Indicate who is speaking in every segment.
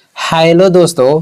Speaker 1: Hello दोस्तों,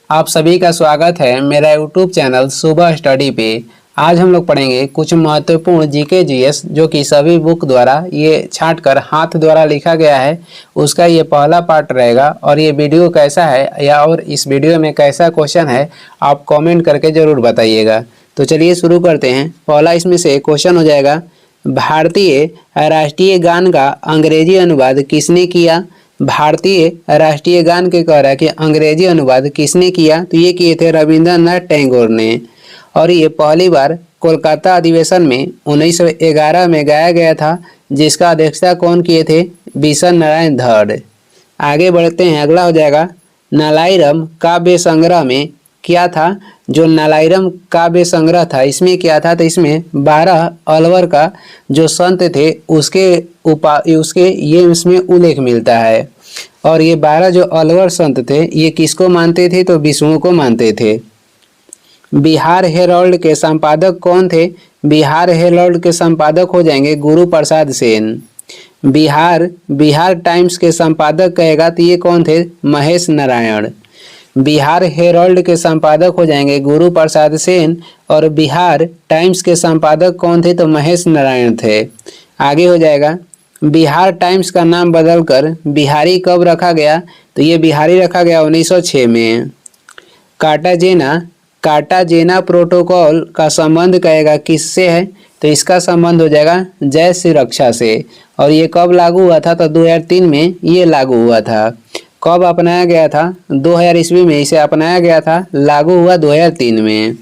Speaker 1: आप सभी का स्वागत है मेरा यूट्यूब चैनल सुबह स्टडी पे। आज हम लोग पढ़ेंगे कुछ महत्वपूर्ण जीके जीएस जो कि सभी बुक द्वारा ये छांट कर हाथ द्वारा लिखा गया है। उसका ये पहला पार्ट रहेगा और ये वीडियो कैसा है या और इस वीडियो में कैसा क्वेश्चन है आप कमेंट करके ज़रूर बताइएगा। तो चलिए शुरू करते हैं। पहला इसमें से क्वेश्चन हो जाएगा, भारतीय राष्ट्रीय गान का अंग्रेजी अनुवाद किसने किया। भारतीय राष्ट्रीय गान के कह रहा है कि अंग्रेजी अनुवाद किसने किया, तो ये किए थे रविंद्रनाथ टैगोर ने। और ये पहली बार कोलकाता अधिवेशन में 1911 में गाया गया था, जिसका अध्यक्षता कौन किए थे, बिशन नारायण धड़। आगे बढ़ते हैं, अगला हो जाएगा नालाइरम काव्य संग्रह में क्या था। जो नालाइरम काव्य संग्रह था इसमें क्या था, तो इसमें 12 अलवर का जो संत थे उसके ये इसमें उल्लेख मिलता है। और ये 12 जो अलवर संत थे ये किसको मानते थे, तो विष्णु को मानते थे। बिहार हेराल्ड के संपादक कौन थे। बिहार हेराल्ड के संपादक हो जाएंगे गुरु प्रसाद सेन। बिहार टाइम्स के संपादक कहेगा तो ये कौन थे, महेश नारायण। बिहार हेराल्ड के संपादक हो जाएंगे गुरु प्रसाद सेन और बिहार टाइम्स के संपादक कौन थे, तो महेश नारायण थे। आगे हो जाएगा, बिहार टाइम्स का नाम बदलकर बिहारी कब रखा गया, तो ये बिहारी रखा गया 1906 में। कार्टाजेना प्रोटोकॉल का संबंध कहेगा किससे है, तो इसका संबंध हो जाएगा जय श्री रक्षा से। और ये कब लागू हुआ था, तो 2003 में ये लागू हुआ था। कब अपनाया गया था, 2000 ईस्वी में इसे अपनाया गया था, लागू हुआ 2003 में।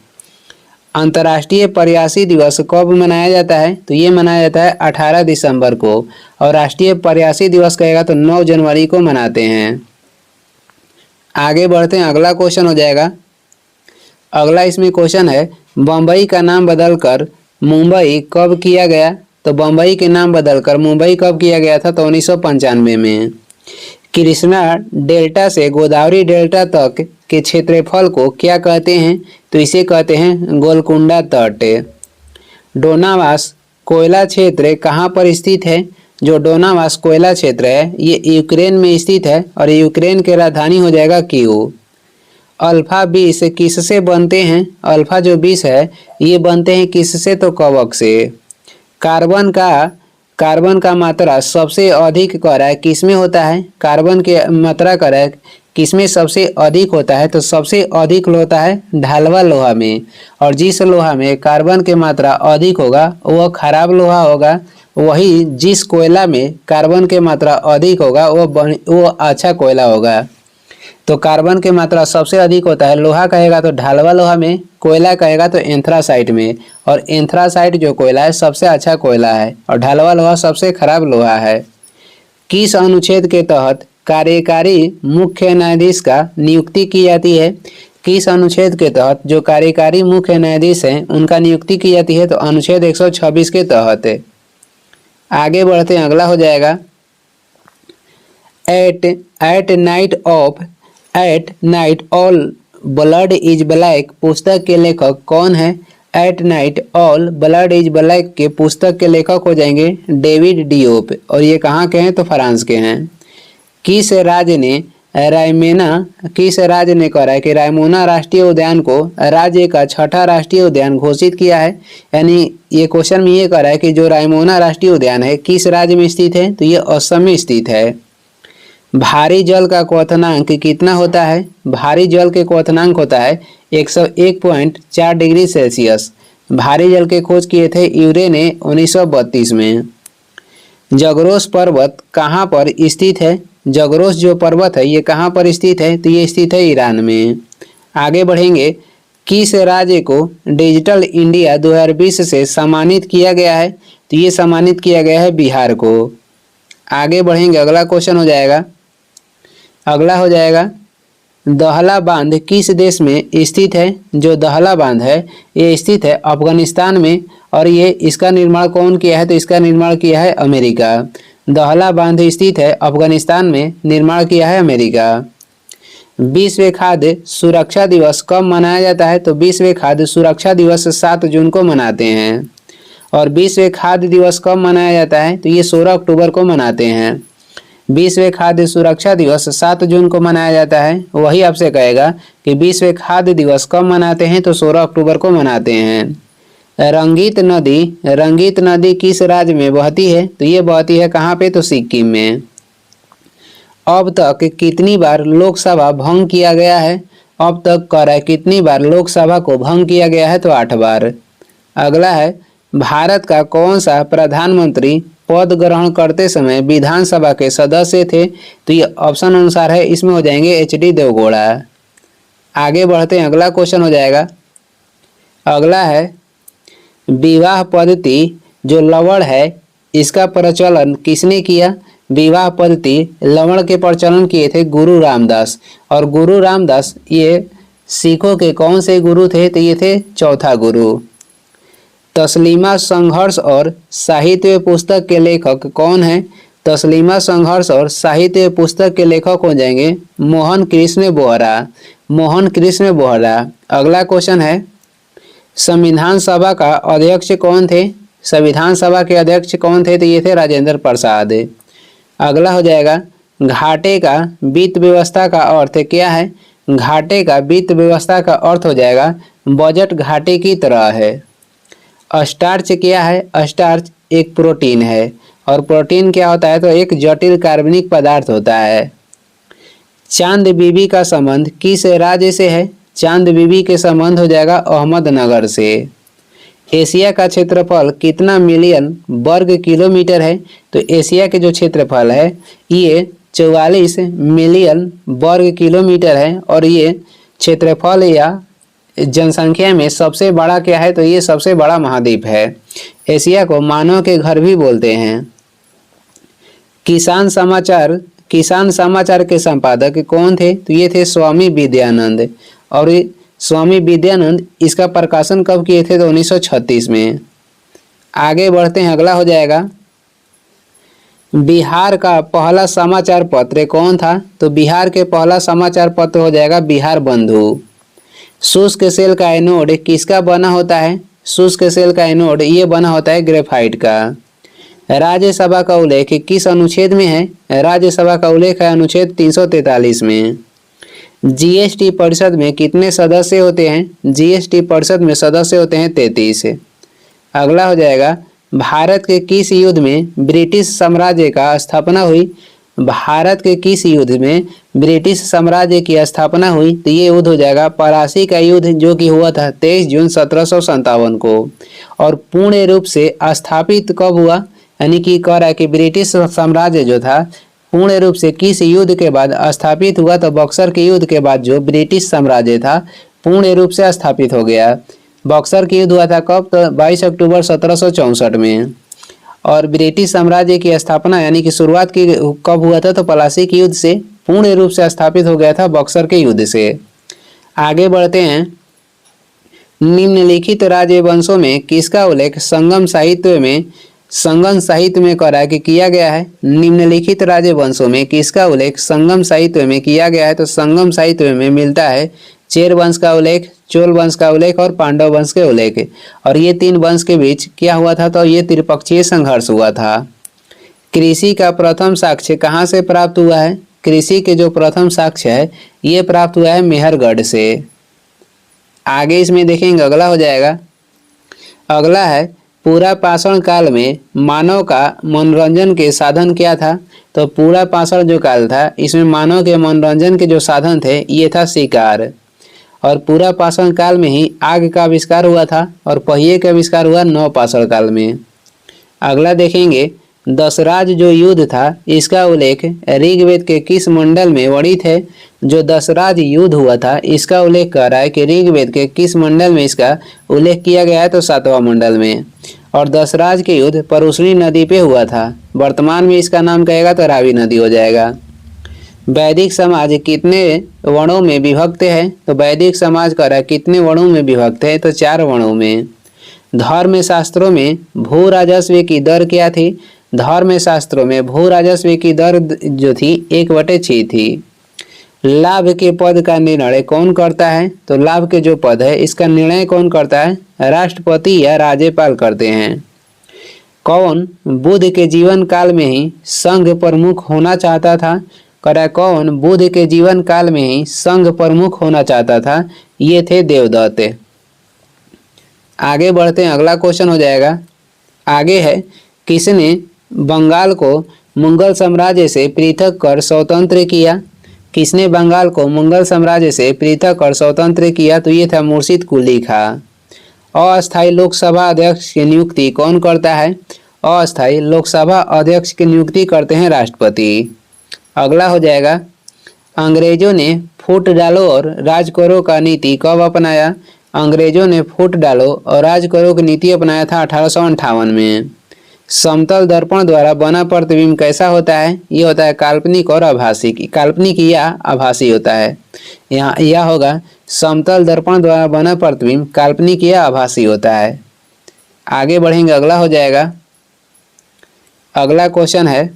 Speaker 1: अंतर्राष्ट्रीय प्रयासी दिवस कब मनाया जाता है, तो ये मनाया जाता है 18 दिसंबर को। और राष्ट्रीय प्रयासी दिवस कहेगा तो 9 जनवरी को मनाते हैं। आगे बढ़ते हैं, अगला क्वेश्चन हो जाएगा। अगला इसमें क्वेश्चन है, बम्बई का नाम बदलकर मुंबई कब किया गया, तो बम्बई के नाम बदलकर मुंबई कब किया गया था, तो 1995 में। कृष्णा डेल्टा से गोदावरी डेल्टा तक के क्षेत्रफल को क्या कहते हैं, तो इसे कहते हैं गोलकुंडा तट। डोनावास कोयला क्षेत्र कहाँ पर स्थित है। जो डोनावास कोयला क्षेत्र है ये यूक्रेन में स्थित है और यूक्रेन की राजधानी हो जाएगा कीव। अल्फा 20 किससे बनते हैं। अल्फा जो 20 है ये बनते हैं किससे, तो कवक से। कार्बन का मात्रा सबसे अधिक कह रहा है किसमें होता है। कार्बन की मात्रा कह रहा है किसमें सबसे अधिक होता है, तो सबसे अधिक होता है ढालवा लोहा में। और जिस लोहा में कार्बन की मात्रा अधिक होगा वह खराब लोहा होगा, वही जिस कोयला में कार्बन की मात्रा अधिक होगा वो अच्छा कोयला होगा। तो कार्बन की मात्रा सबसे अधिक होता है लोहा कहेगा तो ढालवा लोहा में, कोयला कहेगा तो एंथ्रासाइट में। और एंथ्रासाइट जो कोयला है सबसे अच्छा कोयला है और ढालवा लोहा सबसे खराब लोहा है। किस अनुच्छेद के तहत कार्यकारी मुख्य न्यायाधीश का नियुक्ति की जाती है। किस अनुच्छेद के तहत जो कार्यकारी मुख्य न्यायाधीश हैं उनका नियुक्ति की जाती है, तो अनुच्छेद 126 के तहत है। आगे बढ़ते हैं, अगला हो जाएगा at night all blood is black पुस्तक के लेखक कौन है। At night all blood is black के पुस्तक के लेखक हो जाएंगे डेविड डियोप और ये कहाँ के हैं, तो फ्रांस के हैं। किस राज्य ने कह रहा है कि रायमोना राष्ट्रीय उद्यान को राज्य का 6ठा राष्ट्रीय उद्यान घोषित किया है। यानी ये क्वेश्चन में ये कह रहा है कि जो रायमोना राष्ट्रीय उद्यान है किस राज्य में स्थित है, तो ये असम में स्थित है। भारी जल का क्वथनांक कितना होता है। भारी जल के क्वथनांक होता है 101.4 डिग्री सेल्सियस। भारी जल के खोज किए थे यूरे ने 1932 में। जगरोस पर्वत कहाँ पर स्थित है। जगरोस जो पर्वत है ये कहाँ पर स्थित है, तो ये स्थित है ईरान में। आगे बढ़ेंगे, किस राज्य को डिजिटल इंडिया 2020 से सम्मानित किया गया है, तो ये सम्मानित किया गया है बिहार को। आगे बढ़ेंगे, अगला क्वेश्चन हो जाएगा। अगला हो जाएगा, दहला बांध किस देश में स्थित है। जो दहला बांध है ये स्थित है अफगानिस्तान में और ये इसका निर्माण कौन किया है, तो इसका निर्माण किया है अमेरिका। दहला बांध स्थित है अफगानिस्तान में, निर्माण किया है अमेरिका। विश्व खाद्य सुरक्षा दिवस कब मनाया जाता है, तो विश्व खाद्य सुरक्षा दिवस 7 जून को मनाते हैं। और विश्व खाद्य दिवस कब मनाया जाता है, तो ये 16 अक्टूबर को मनाते हैं। विश्व खाद्य सुरक्षा दिवस 7 जून को मनाया जाता है। वही आपसे कहेगा कि विश्व खाद्य दिवस कब मनाते हैं, तो 16 अक्टूबर को मनाते हैं। रंगीत नदी किस राज्य में बहती है, तो ये बहती है कहाँ पे, तो सिक्किम में। अब तक कितनी बार लोकसभा भंग किया गया है, अब तक कर है कितनी बार लोकसभा को भंग किया गया है, तो 8 बार। अगला है, भारत का कौन सा प्रधानमंत्री पद ग्रहण करते समय विधानसभा के सदस्य थे, तो ये ऑप्शन अनुसार है, इसमें हो जाएंगे एच.डी. देवगौड़ा। आगे बढ़ते हैं, अगला क्वेश्चन हो जाएगा। अगला है, विवाह पद्धति जो लवण है इसका प्रचलन किसने किया। विवाह पद्धति लवण के प्रचलन किए थे गुरु रामदास। और गुरु रामदास ये सिखों के कौन से गुरु थे, तो ये थे चौथा गुरु। तस्लीमा संघर्ष और साहित्य पुस्तक के लेखक कौन है। तस्लीमा संघर्ष और साहित्य पुस्तक के लेखक हो जाएंगे मोहन कृष्ण बोहरा। अगला क्वेश्चन है, संविधान सभा का अध्यक्ष कौन थे। संविधान सभा के अध्यक्ष कौन थे, तो ये थे राजेंद्र प्रसाद। अगला हो जाएगा, घाटे का वित्त व्यवस्था का अर्थ क्या है। घाटे का वित्त व्यवस्था का अर्थ हो जाएगा बजट घाटे की तरह है। स्टार्च क्या है। स्टार्च एक प्रोटीन है। और प्रोटीन क्या होता है, तो एक जटिल कार्बनिक पदार्थ होता है। चांद बीबी का संबंध किस राज्य से है। चांद बीबी के संबंध हो जाएगा अहमदनगर से। एशिया का क्षेत्रफल कितना मिलियन वर्ग किलोमीटर है, तो एशिया के जो क्षेत्रफल है ये 44 मिलियन वर्ग किलोमीटर है। और ये क्षेत्रफल या जनसंख्या में सबसे बड़ा क्या है, तो ये सबसे बड़ा महाद्वीप है। एशिया को मानव के घर भी बोलते हैं। किसान समाचार के संपादक कौन थे, तो ये थे स्वामी विद्यानंद। और स्वामी विद्यानंद इसका प्रकाशन कब किए थे, तो 1936 में। आगे बढ़ते हैं, अगला हो जाएगा, बिहार का पहला समाचार पत्र कौन था। तो बिहार के पहला समाचार पत्र हो जाएगा बिहार बंधु। शुष्क सेल का एनोड किसका बना होता है। शुष्क सेल का एनोड ये बना होता है ग्रेफाइट का। राज्यसभा का उल्लेख किस अनुच्छेद में है। राज्यसभा का उल्लेख है अनुच्छेद 343 में। जीएसटी परिषद में कितने सदस्य होते हैं। जीएसटी परिषद में सदस्य होते हैं 33। अगला हो जाएगा, भारत के किस युद्ध में ब्रिटिश साम्राज्य का स्थापना हुई। भारत के किस युद्ध में ब्रिटिश साम्राज्य की स्थापना हुई, तो ये युद्ध हो जाएगा पलासी का युद्ध, जो कि हुआ था 23 जून 1757 को। और पूर्ण रूप से स्थापित कब हुआ, यानी कि कह रहा है कि ब्रिटिश साम्राज्य जो था पूर्ण रूप से किस युद्ध के बाद स्थापित हुआ, तो बक्सर के युद्ध के बाद जो ब्रिटिश साम्राज्य था पूर्ण रूप से स्थापित हो गया। बक्सर की युद्ध हुआ था कब, तो 22 अक्टूबर 1764 में। और ब्रिटिश साम्राज्य की स्थापना यानी कि शुरुआत की कब हुआ था, तो पलासी के युद्ध से पूर्ण रूप से स्थापित हो गया था बक्सर के युद्ध से। आगे बढ़ते हैं, निम्नलिखित राजवंशों में किसका उल्लेख संगम साहित्य में करा कि किया गया है। निम्नलिखित राजवंशों में किसका उल्लेख संगम साहित्य में किया गया है, तो संगम साहित्य में मिलता है चेर वंश का उल्लेख, चोल वंश का उल्लेख और पांडव वंश के उल्लेख। और ये 3 वंश के बीच क्या हुआ था, तो ये त्रिपक्षीय संघर्ष हुआ था। कृषि का प्रथम साक्ष्य कहाँ से प्राप्त हुआ है। कृषि के जो प्रथम साक्ष्य है ये प्राप्त हुआ है मेहरगढ़ से। आगे इसमें देखेंगे, अगला हो जाएगा, अगला है पूरा पाषाण काल में मानव का मनोरंजन के साधन क्या था। तो पूरा पाषाण जो काल था इसमें मानव के मनोरंजन के जो साधन थे ये था शिकार। और पूरा पाषाण काल में ही आग का आविष्कार हुआ था और पहिए का आविष्कार हुआ नवपाषाण काल में। अगला देखेंगे, दशराज जो युद्ध था इसका उल्लेख ऋग्वेद के किस मंडल में वर्णित है। जो दशराज युद्ध हुआ था इसका उल्लेख कर रहा है कि ऋग्वेद के किस मंडल में इसका उल्लेख किया गया है, तो 7वां मंडल में। और दशराज के युद्ध परुष्णी नदी पे हुआ था। वर्तमान में इसका नाम कहेगा तो रावी नदी हो जाएगा। वैदिक समाज कितने वर्णों में विभक्त है। तो वैदिक समाज का कितने वर्णों में विभक्त है, तो 4 वर्णों में। धर्म शास्त्रों में भू राजस्व की दर क्या थी। धर्म शास्त्रों में भू राजस्व की दर जो थी 1/6 थी। लाभ के पद का निर्णय कौन करता है। तो लाभ के जो पद है इसका निर्णय कौन करता है, राष्ट्रपति या राज्यपाल करते हैं। कौन बुद्ध के जीवन काल में ही संघ प्रमुख होना चाहता था? कह कौन बुद्ध के जीवन काल में ही संघ प्रमुख होना चाहता था? ये थे देवदत्त। आगे बढ़ते हैं, अगला क्वेश्चन हो जाएगा। आगे है, किसने बंगाल को मुगल साम्राज्य से पृथक कर स्वतंत्र किया? किसने बंगाल को मुगल साम्राज्य से पृथक कर स्वतंत्र किया? तो ये था मुर्शिद कुली खां। अस्थायी लोकसभा अध्यक्ष की नियुक्ति कौन करता है? अस्थायी लोकसभा अध्यक्ष की नियुक्ति करते हैं राष्ट्रपति। अगला हो जाएगा, अंग्रेजों ने फूट डालो और राज करो का नीति कब अपनाया? अंग्रेजों ने फूट डालो और राज करो की नीति अपनाया था 1858 में। समतल दर्पण द्वारा बना प्रतिबिंब कैसा होता है? ये होता है काल्पनिक और आभासी। काल्पनिक या आभासी होता है। यहाँ यह होगा, समतल दर्पण द्वारा बना प्रतिबिंब काल्पनिक या आभासी होता है। आगे बढ़ेंगे, अगला हो जाएगा। अगला क्वेश्चन है,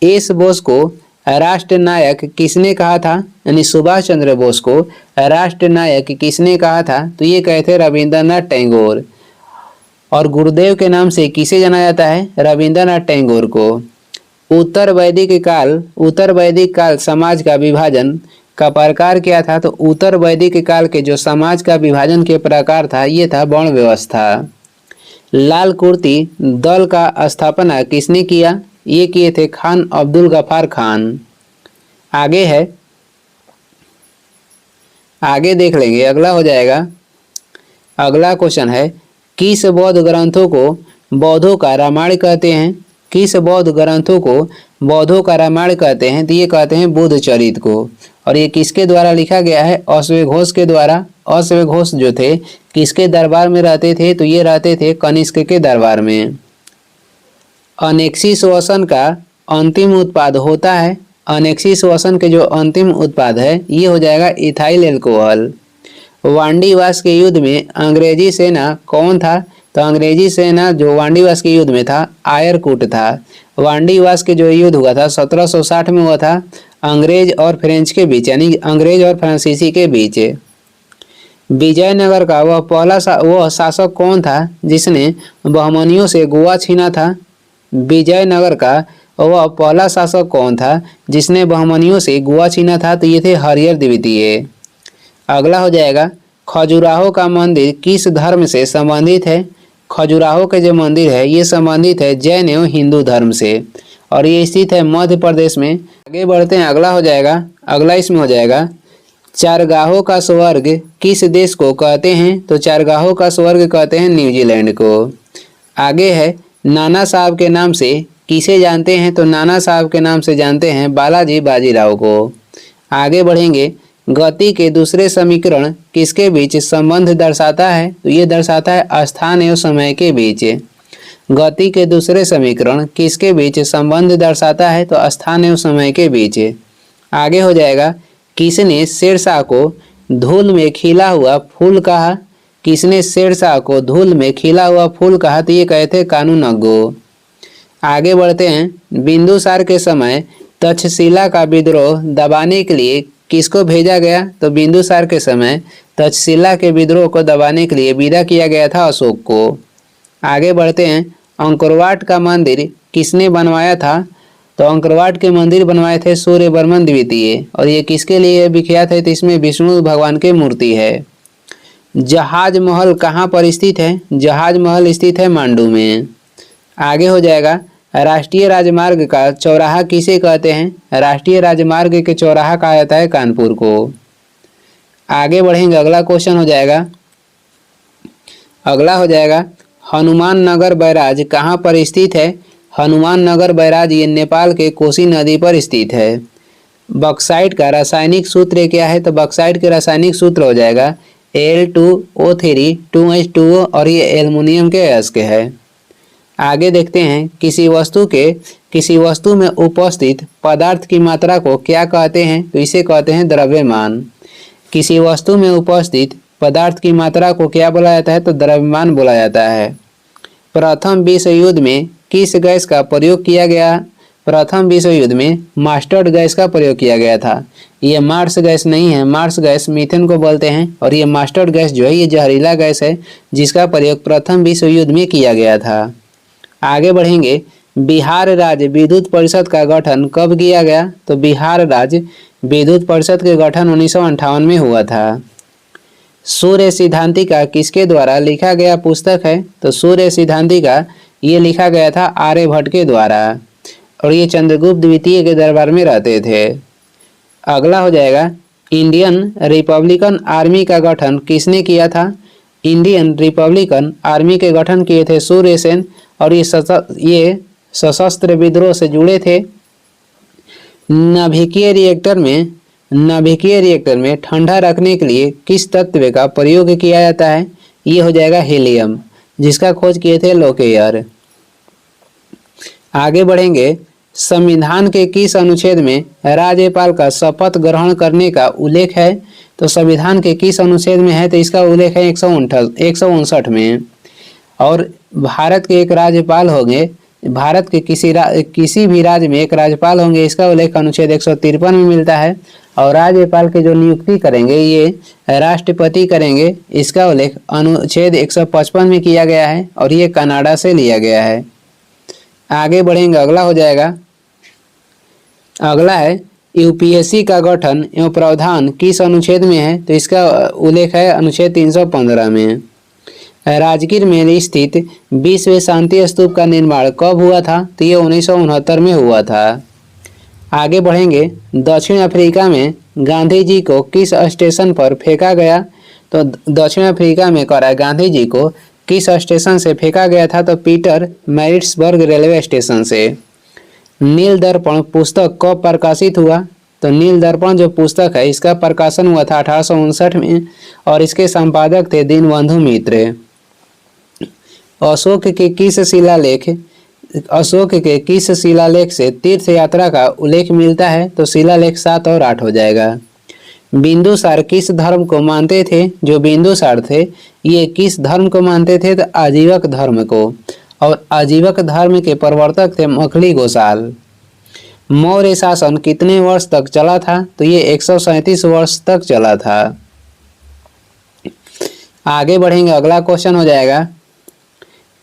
Speaker 1: एस बोस को राष्ट्र नायक किसने कहा था? यानी सुभाष चंद्र बोस को राष्ट्र नायक किसने कहा था? तो ये कहे थे रविंद्रनाथ टैगोर। और गुरुदेव के नाम से किसे जाना जाता है? रविंद्रनाथ टैगोर को। उत्तर वैदिक काल समाज का विभाजन का प्रकार क्या था? तो उत्तर वैदिक काल के जो समाज का विभाजन के प्रकार था, ये था वर्ण व्यवस्था। लाल कुर्ती दल का स्थापना किसने किया? ये किए थे खान अब्दुल गफ्फार खान। आगे है, आगे देख लेंगे, अगला हो जाएगा। अगला क्वेश्चन है, किस बौद्ध ग्रंथों को बौद्धों का रामायण कहते हैं? किस बौद्ध ग्रंथों को बौद्धों का रामायण कहते हैं? तो ये कहते हैं बुद्ध चरित को। और ये किसके द्वारा लिखा गया है? अश्व घोष के द्वारा। अश्व घोष जो थे किसके दरबार में रहते थे? तो ये रहते थे कनिष्क के दरबार में। अनेक्सी श्वसन का अंतिम उत्पाद होता है। अनेक्सी श्वसन के जो अंतिम उत्पाद है, ये हो जाएगा इथाइल एल्कोहल। वांडीवास के युद्ध में अंग्रेजी सेना कौन था? तो अंग्रेजी सेना जो वांडीवास के युद्ध में था, आयरकुट था। वांडीवास के जो युद्ध हुआ था 1760 में हुआ था, अंग्रेज और फ्रेंच के बीच, यानी अंग्रेज और फ्रांसीसी के बीच। विजयनगर का वह शासक कौन था जिसने बहमनियों से गोवा छीना था? विजयनगर का वह पहला शासक कौन था जिसने बहमनियों से गोवा छीना था? तो ये थे हरिहर द्वितीय। अगला हो जाएगा, खजुराहो का मंदिर किस धर्म से संबंधित है? खजुराहो के जो मंदिर है, ये संबंधित है जैन एवं हिंदू धर्म से, और ये स्थित है मध्य प्रदेश में। आगे बढ़ते हैं, अगला हो जाएगा। अगला इसमें हो जाएगा, चारगाहो का स्वर्ग किस देश को कहते हैं? तो चारगाहो का स्वर्ग कहते हैं न्यूजीलैंड को। आगे है, नाना साहब के नाम से किसे जानते हैं? तो नाना साहब के नाम से जानते हैं बालाजी बाजीराव को। आगे बढ़ेंगे, गति के दूसरे समीकरण किसके बीच संबंध दर्शाता है? तो ये दर्शाता है स्थान एवं समय के बीच। गति के दूसरे समीकरण किसके बीच संबंध दर्शाता है? तो स्थान एवं समय के बीच। आगे हो जाएगा, किसने शेरशाह को धूल में खिला हुआ फूल कहा? किसने शेरशाह को धूल में खिला हुआ फूल कहा? तो ये कहे थे कानूनगो। आगे बढ़ते हैं, बिंदुसार के समय तक्षशिला का विद्रोह दबाने के लिए किसको भेजा गया? तो बिंदुसार के समय तक्षशिला के विद्रोह को दबाने के लिए विदा किया गया था अशोक को। आगे बढ़ते हैं, अंकोरवाट का मंदिर किसने बनवाया था? तो अंकोरवाट के मंदिर बनवाए थे सूर्यवर्मन द्वितीय, और ये किसके लिए विख्यात है? तो इसमें विष्णु भगवान की मूर्ति है। जहाज महल कहाँ पर स्थित है? जहाज महल स्थित है मांडू में। आगे हो जाएगा, राष्ट्रीय राजमार्ग का चौराहा किसे कहते हैं? राष्ट्रीय राजमार्ग के चौराहा कहा जाता है कानपुर को। आगे बढ़ेंगे, अगला क्वेश्चन हो जाएगा। अगला हो जाएगा, हनुमान नगर बैराज कहाँ पर स्थित है? हनुमान नगर बैराज ये नेपाल के कोसी नदी पर स्थित है। बक्साइट का रासायनिक सूत्र क्या है? तो बक्साइट के रासायनिक सूत्र हो जाएगा Al2O3 2H2O, और ये एल्युमिनियम के अयस्क है। आगे देखते हैं, किसी वस्तु में उपस्थित पदार्थ की मात्रा को क्या कहते हैं? तो इसे कहते हैं द्रव्यमान। किसी वस्तु में उपस्थित पदार्थ की मात्रा को क्या बोला जाता है? तो द्रव्यमान बोला जाता है। प्रथम विश्व युद्ध में किस गैस का प्रयोग किया गया? प्रथम विश्व युद्ध में मास्टर्ड गैस का प्रयोग किया गया था। ये मार्स गैस नहीं है, मार्स गैस मीथेन को बोलते हैं, और ये मास्टर्ड गैस जो है ये जहरीला गैस है जिसका प्रयोग प्रथम विश्व युद्ध में किया गया था। आगे बढ़ेंगे, बिहार राज्य विद्युत परिषद का गठन कब किया गया? तो बिहार राज्य विद्युत परिषद के गठन 1958 में हुआ था। सूर्य सिद्धांतिका किसके द्वारा लिखा गया पुस्तक है? तो सूर्य सिद्धांतिका ये लिखा गया था आर्यभट्ट के द्वारा, और ये चंद्रगुप्त द्वितीय के दरबार में रहते थे। अगला हो जाएगा, इंडियन रिपब्लिकन आर्मी का गठन किसने किया था? इंडियन रिपब्लिकन आर्मी के गठन किए थे सूर्य सेन, और ये सशस्त्र विद्रोह से जुड़े थे। नाभिकीय रिएक्टर में ठंडा रखने के लिए किस तत्व का प्रयोग किया जाता है? ये हो जाएगा हीलियम, जिसका खोज किए थे लोकेयर। आगे बढ़ेंगे, संविधान के किस अनुच्छेद में राज्यपाल का शपथ ग्रहण करने का उल्लेख है? तो संविधान के किस अनुच्छेद में है? तो इसका उल्लेख है 159 में। और भारत के एक राज्यपाल होंगे, भारत के किसी भी राज्य में एक राज्यपाल होंगे, इसका उल्लेख अनुच्छेद 153 में मिलता है। और राज्यपाल के जो नियुक्ति करेंगे ये राष्ट्रपति करेंगे, इसका उल्लेख अनुच्छेद 155 में किया गया है, और ये कनाडा से लिया गया है। आगे बढ़ेंगे, अगला हो जाएगा, अगला है यूपीएससी का गठन एवं प्रावधान किस अनुच्छेद में है? तो इसका उल्लेख है अनुच्छेद 315 में। राजगीर में स्थित विश्व शांति स्तूप का निर्माण कब हुआ था? तो ये 1969 में हुआ था। आगे बढ़ेंगे, दक्षिण अफ्रीका में गांधी जी को किस स्टेशन पर फेंका गया? तो दक्षिण अफ्रीका में गांधी जी को किस स्टेशन से फेंका गया था? तो पीटर मैरिट्सबर्ग रेलवे स्टेशन से। नील दर्पण पुस्तक कब प्रकाशित हुआ? तो नील दर्पण जो पुस्तक है इसका प्रकाशन हुआ था 1859 में, और इसके संपादक थे दीनबंधु मित्र। अशोक के किस शिलालेख से तीर्थ यात्रा का उल्लेख मिलता है? तो शिलालेख 7 और 8 हो जाएगा। बिंदुसार किस धर्म को मानते थे? जो बिंदुसार थे ये किस धर्म को मानते थे? तो आजीवक धर्म को, और आजीवक धर्म के प्रवर्तक थे मखली गोसाल। मौर्य शासन कितने वर्ष तक चला था? तो ये 137 वर्ष तक चला था। आगे बढ़ेंगे, अगला क्वेश्चन हो जाएगा,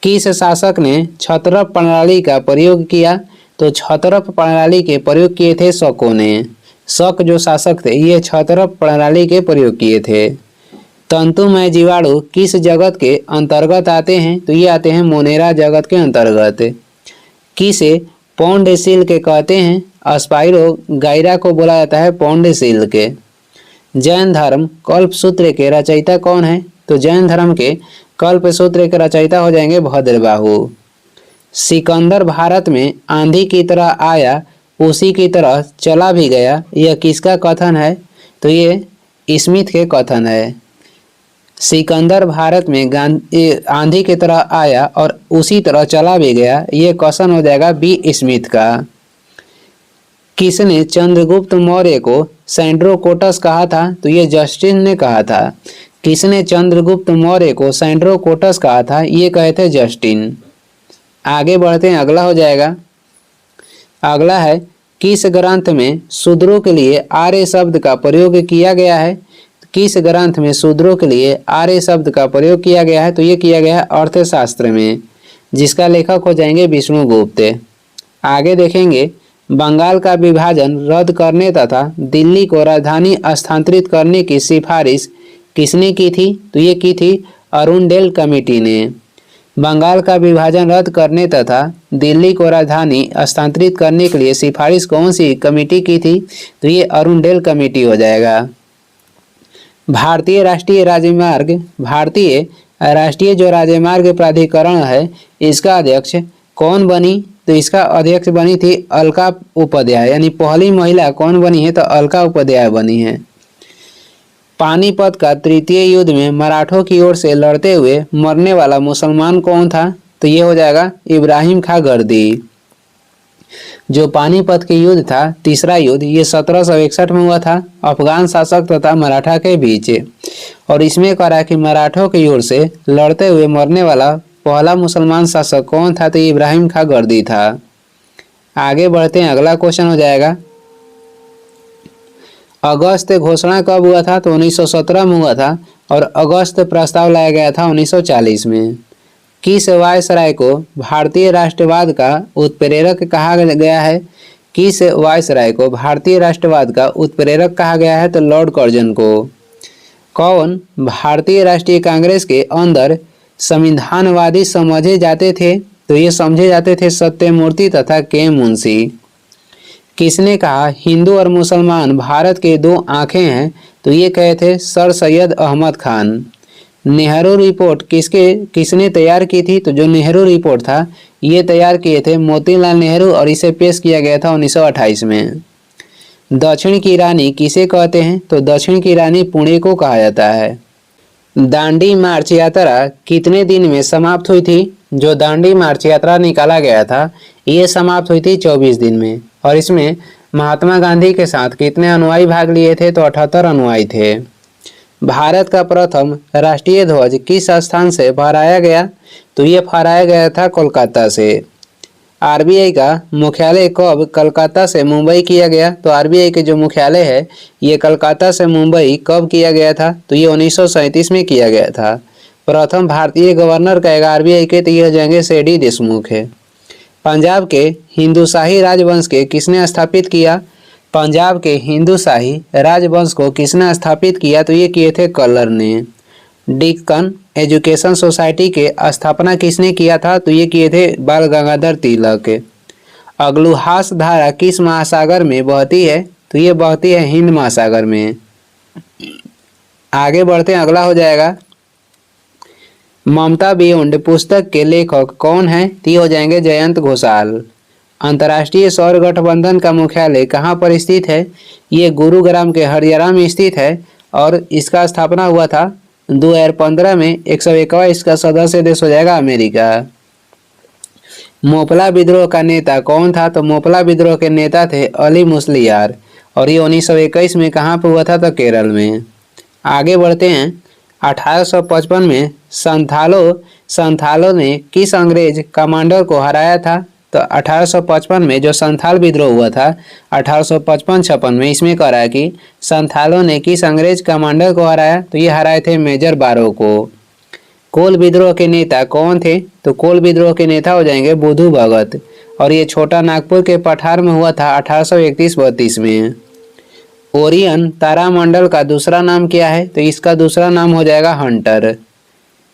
Speaker 1: किस शासक ने छत्रप प्रणाली का प्रयोग किया? तो छत्रप प्रणाली के प्रयोग किए थे शकों ने। शक जो शासक थे ये छत्रप प्रणाली के प्रयोग किए थे। तंतुमय जीवाणु किस जगत के अंतर्गत आते हैं? तो ये आते हैं मोनेरा जगत के अंतर्गत। किसे पौंड सिल्क कहते हैं? स्पाइरो गायरा को बोला जाता है पौंड सिल्क। जैन धर्म कल्पसूत्र के रचयिता कौन है? तो जैन धर्म के कल्पसूत्र के रचयिता हो जाएंगे भद्रबाहु। सिकंदर भारत में आंधी की तरह आया उसी की तरह चला भी गया, यह किसका कथन है? तो ये स्मिथ के कथन है। सिकंदर भारत में आंधी की तरह आया और उसी तरह चला भी गया, ये कथन हो जाएगा बी स्मिथ का। किसने चंद्रगुप्त मौर्य को सैंड्रोकोटस कहा था? तो ये जस्टिन ने कहा था। किसने चंद्रगुप्त मौर्य को सैंड्रोकोटस कहा था? ये कहे थे जस्टिन। आगे बढ़ते हैं, अगला हो जाएगा, अगला है किस ग्रंथ में शूद्रों के लिए आर्य शब्द का प्रयोग किया गया है? किस ग्रंथ में शूद्रों के लिए आर्य शब्द का प्रयोग किया गया है? तो ये किया गया है अर्थशास्त्र में, जिसका लेखक हो जाएंगे विष्णुगुप्त। आगे देखेंगे, बंगाल का विभाजन रद्द करने तथा दिल्ली को राजधानी स्थानांतरित करने की सिफारिश किसने की थी? तो ये की थी अरुणडेल कमेटी ने। बंगाल का विभाजन रद्द करने तथा दिल्ली को राजधानी स्थानांतरित करने के लिए सिफारिश कौन सी कमेटी की थी? तो ये अरुणडेल कमेटी हो जाएगा। भारतीय राष्ट्रीय जो राजमार्ग प्राधिकरण है इसका अध्यक्ष कौन बनी? तो इसका अध्यक्ष बनी थी अलका उपाध्याय, यानी पहली महिला कौन बनी है? तो अलका उपाध्याय बनी है। पानीपत का तृतीय युद्ध में मराठों की ओर से लड़ते हुए मरने वाला मुसलमान कौन था? तो ये हो जाएगा इब्राहिम खां गर्दी। जो पानीपत के युद्ध था, तीसरा युद्ध, ये 1761 में हुआ था अफगान शासक तथा मराठा के बीच, और इसमें कहा कि मराठों की ओर से लड़ते हुए मरने वाला पहला मुसलमान शासक कौन था? तो इब्राहिम खां गर्दी था। आगे बढ़ते हैं, अगला क्वेश्चन हो जाएगा, अगस्त घोषणा कब हुआ था? तो 1917 में हुआ था, और अगस्त प्रस्ताव लाया गया था 1940 में। किस वायसराय को भारतीय राष्ट्रवाद का उत्प्रेरक कहा गया है? किस वायसराय को भारतीय राष्ट्रवाद का उत्प्रेरक कहा गया है? तो लॉर्ड कर्जन को। कौन भारतीय राष्ट्रीय कांग्रेस के अंदर संविधानवादी समझे जाते थे? तो ये समझे जाते थे सत्यमूर्ति तथा के मुंशी। किसने कहा हिंदू और मुसलमान भारत के दो आंखें हैं? तो ये कहे थे सर सैयद अहमद खान। नेहरू रिपोर्ट किसने तैयार की थी? तो जो नेहरू रिपोर्ट था ये तैयार किए थे मोतीलाल नेहरू और इसे पेश किया गया था 1928 में। दक्षिण की रानी किसे कहते हैं? तो दक्षिण की रानी पुणे को कहा जाता है। दांडी मार्च यात्रा कितने दिन में समाप्त हुई थी? जो दांडी मार्च यात्रा निकाला गया था ये समाप्त हुई थी 24 दिन में। और इसमें महात्मा गांधी के साथ कितने अनुयायी भाग लिए थे? तो 78 अनुयायी थे। भारत का प्रथम राष्ट्रीय ध्वज किस स्थान से फहराया गया? तो ये फहराया गया था कोलकाता से। आरबीआई का मुख्यालय कब कलकत्ता से मुंबई किया गया? तो आरबीआई के जो मुख्यालय है ये कलकत्ता से मुंबई कब किया गया था? तो ये 1937 में किया गया था। प्रथम भारतीय गवर्नर कहेगा आरबीआई के, तो ये हो जाएंगे सी.डी. देशमुख है। पंजाब के हिंदुशाही राजवंश के किसने स्थापित किया? पंजाब के हिंदुशाही राजवंश को किसने स्थापित किया? तो ये किए थे कलर ने। डिक्कन एजुकेशन सोसाइटी के स्थापना किसने किया था? तो ये किए थे बाल गंगाधर तिलक। अग्लुहास धारा किस महासागर में बहती है? तो ये बहती है हिंद महासागर में। आगे बढ़ते हैं, अगला हो जाएगा ममता बियॉन्ड पुस्तक के लेखक कौन है? तो ये हो जाएंगे जयंत घोषाल। अंतर्राष्ट्रीय सौर गठबंधन का मुख्यालय कहाँ पर स्थित है? ये गुरुग्राम के हरियाणा में स्थित है और इसका स्थापना हुआ था 2015 में। 121 इसका सदस्य देश हो जाएगा अमेरिका। मोपला विद्रोह का नेता कौन था? तो मोपला विद्रोह के नेता थे अली मुस्लियार और ये 1921 में कहाँ पर हुआ था? तो केरल में। आगे बढ़ते हैं, 1855 में संथालों ने किस अंग्रेज कमांडर को हराया था? तो 1855 में जो संथाल विद्रोह हुआ था 1855-56 में, इसमें कह रहा है कि संथालों ने किस अंग्रेज कमांडर को हराया? तो ये हराए थे मेजर बारो को। कोल विद्रोह के नेता कौन थे? तो कोल विद्रोह के नेता हो जाएंगे बुधू भगत और ये छोटा नागपुर के पठार में हुआ था 1831-32 में। ओरियन तारामंडल का दूसरा नाम क्या है? तो इसका दूसरा नाम हो जाएगा हंटर।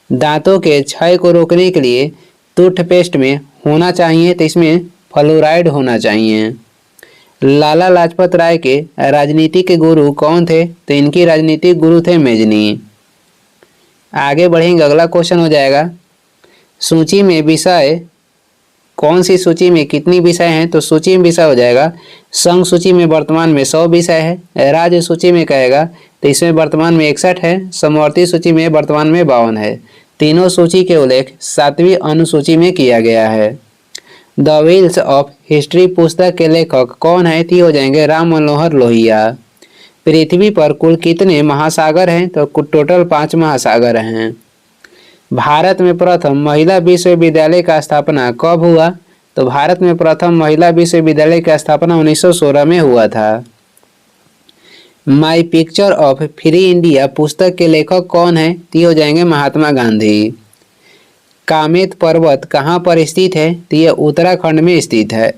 Speaker 1: दांतों के क्षय को रोकने के लिए टूथपेस्ट में होना चाहिए, तो इसमें फ्लोराइड होना चाहिए। लाला लाजपत राय के राजनीति के गुरु कौन थे? तो इनकी राजनीतिक गुरु थे मेजनी। आगे बढ़ेंगे, अगला क्वेश्चन हो जाएगा सूची में विषय कौन सी सूची में कितनी विषय हैं? तो सूची में विषय हो जाएगा संघ सूची में वर्तमान में 100 विषय है। राज्य सूची में कहेगा तो इसमें वर्तमान में 61 है। समवर्ती सूची में वर्तमान में 52 है। तीनों सूची के उल्लेख 7वीं अनुसूची में किया गया है। द व्हील्स ऑफ हिस्ट्री पुस्तक के लेखक कौन है? तो हो जाएंगे राम मनोहर लोहिया। पृथ्वी पर कुल कितने महासागर हैं? तो टोटल 5 महासागर हैं। भारत में प्रथम महिला विश्वविद्यालय का स्थापना कब हुआ? तो भारत में प्रथम महिला विश्वविद्यालय का स्थापना 1916 में हुआ था। My picture of free India पुस्तक के लेखक कौन है? तो हो जाएंगे महात्मा गांधी। कामेत पर्वत कहाँ पर स्थित है? तो यह उत्तराखंड में स्थित है।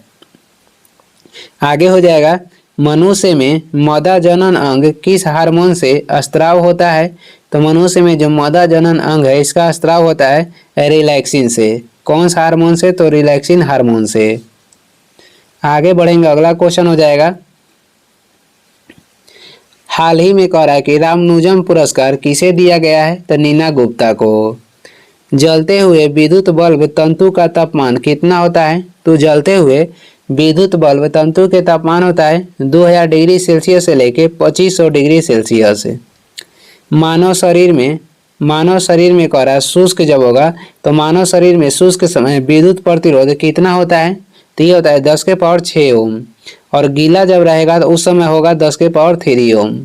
Speaker 1: आगे हो जाएगा मनुष्य में मदा जनन अंग किस हार्मोन से स्त्राव होता है? तो मनुष्य में जो मदा जनन अंग है इसका स्त्राव होता है रिलैक्सिन से। कौन सा हार्मोन से? तो रिलैक्सिन हार्मोन से। आगे बढ़ेंगे, अगला क्वेश्चन हो जाएगा हाल ही में कह रहा है कि रामानुजम पुरस्कार किसे दिया गया है? तो नीना गुप्ता को। जलते हुए विद्युत बल्ब तंतु का तापमान कितना होता है? तो जलते हुए विद्युत बल्ब तंतु के तापमान होता है 2000 डिग्री सेल्सियस से लेके 2500 डिग्री सेल्सियस। मानव शरीर में कह रहा है शुष्क जब होगा तो मानव शरीर में शुष्क समय विद्युत प्रतिरोध कितना होता है? तो ये होता है 10 के पावर 6 ओम। और गीला जब रहेगा तो उस समय होगा 10 के पावर 3 ओम।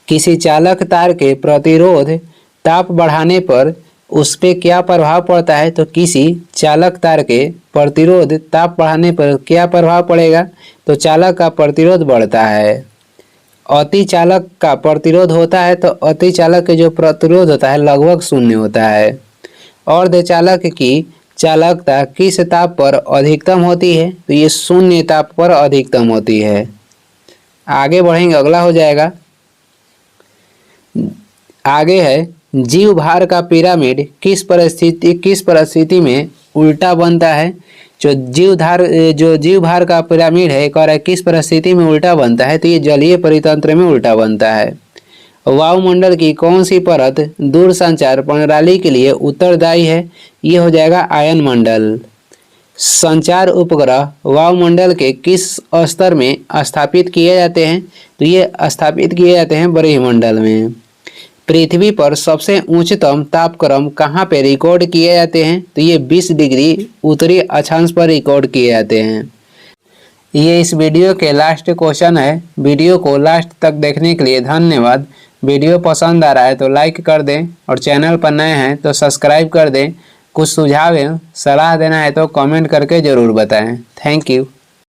Speaker 1: किसी चालक तार के प्रतिरोध ताप बढ़ाने पर उस पर क्या प्रभाव पड़ता है? तो किसी चालक तार के प्रतिरोध ताप बढ़ाने पर क्या प्रभाव पड़ेगा? तो चालक का प्रतिरोध बढ़ता है। अति चालक का प्रतिरोध होता है तो अति चालक के जो प्रतिरोध होता है लगभग 0 होता है। अर्धचालक की चालकता किस ताप पर अधिकतम होती है? तो ये शून्य ताप पर अधिकतम होती है। आगे बढ़ेंगे, अगला हो जाएगा। आगे है जीव भार का पिरामिड किस परिस्थिति में उल्टा बनता है? जो जीव भार का पिरामिड है, कह रहा है किस परिस्थिति में उल्टा बनता है? तो ये जलीय परितंत्र में उल्टा बनता है। वायुमंडल की कौन सी परत दूरसंचार प्रणाली के लिए उत्तरदायी है? ये हो जाएगा आयन मंडल। संचार उपग्रह वायुमंडल के किस स्तर में स्थापित किए जाते हैं? तो ये स्थापित किए जाते हैं बरिहमंडल में। पृथ्वी पर सबसे उच्चतम तापक्रम कहाँ पे रिकॉर्ड किए जाते हैं? तो ये 20 डिग्री उत्तरी अक्षांश पर रिकॉर्ड किए जाते हैं। ये इस वीडियो के लास्ट क्वेश्चन है। वीडियो को लास्ट तक देखने के लिए धन्यवाद। वीडियो पसंद आ रहा है तो लाइक कर दें और चैनल पर नए हैं तो सब्सक्राइब कर दें। कुछ सुझाव है, सलाह देना है तो कमेंट करके ज़रूर बताएं। Thank you.